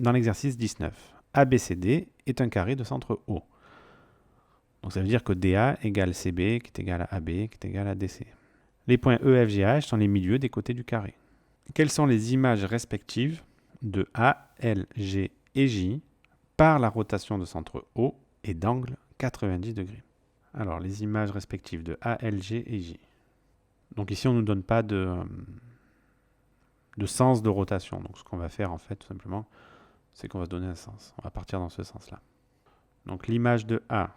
dans l'exercice 19. ABCD est un carré de centre O. Donc ça veut dire que DA égale CB qui est égal à AB qui est égal à DC. Les points E, F, G, H sont les milieux des côtés du carré. Quelles sont les images respectives de A, L, G et J par la rotation de centre O et d'angle 90 degrés? Alors, les images respectives de A, L, G et J. Donc ici, on ne nous donne pas de sens de rotation. Donc ce qu'on va faire, en fait, tout simplement, c'est qu'on va se donner un sens. On va partir dans ce sens-là. Donc l'image de A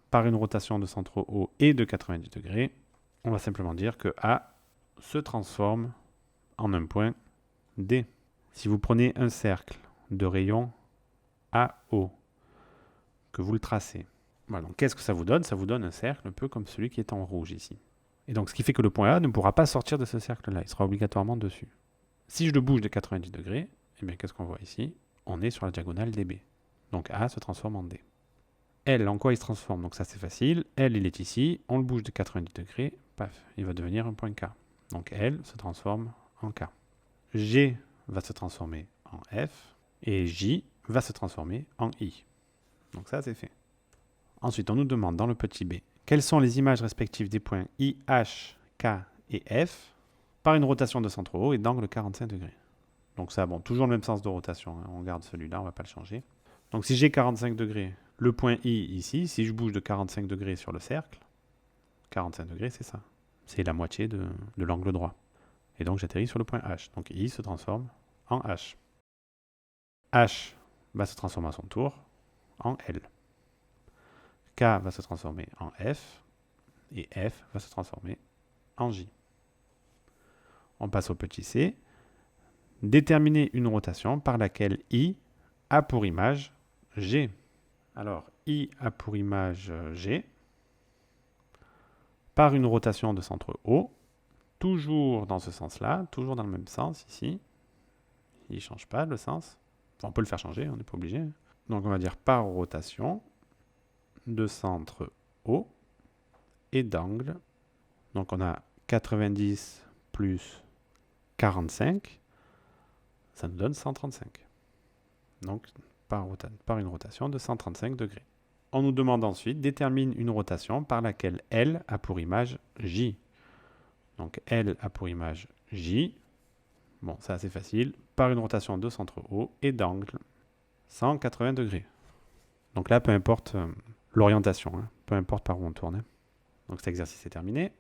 par une rotation de centre O est de 90 degrés. On va simplement dire que A se transforme en un point D. Si vous prenez un cercle de rayon AO, que vous le tracez, voilà, donc qu'est-ce que ça vous donne? Ça vous donne un cercle un peu comme celui qui est en rouge ici. Et donc ce qui fait que le point A ne pourra pas sortir de ce cercle-là, il sera obligatoirement dessus. Si je le bouge de 90 degrés, eh bien qu'est-ce qu'on voit ici? On est sur la diagonale DB. Donc A se transforme en D. L, en quoi il se transforme? Donc ça c'est facile. L, il est ici, on le bouge de 90 degrés, paf, il va devenir un point K. Donc L se transforme en K. G va se transformer en F et J va se transformer en I. Donc ça c'est fait. Ensuite, on nous demande dans le petit b, quelles sont les images respectives des points I, H, K et F par une rotation de centre O et d'angle 45 degrés. Donc ça, bon, toujours le même sens de rotation, hein. On garde celui-là, on ne va pas le changer. Donc si j'ai 45 degrés, le point I ici, si je bouge de 45 degrés sur le cercle, 45 degrés c'est ça. C'est la moitié de l'angle droit. Et donc j'atterris sur le point H. Donc I se transforme en H. H va se transformer à son tour en L. K va se transformer en F et F va se transformer en J. On passe au petit c. Déterminer une rotation par laquelle I a pour image G. Alors, I a pour image G par une rotation de centre O, toujours dans ce sens-là, toujours dans le même sens ici. Il ne change pas le sens. Enfin, on peut le faire changer, on n'est pas obligé. Donc on va dire par rotation de centre O et d'angle. Donc on a 90 plus 45, ça nous donne 135. Donc par une rotation de 135 degrés. On nous demande ensuite, détermine une rotation par laquelle L a pour image J. Donc L a pour image J. Bon, c'est assez facile. Par une rotation de centre O et d'angle 180 degrés. Donc là, peu importe l'orientation, hein, peu importe par où on tourne. Donc cet exercice est terminé.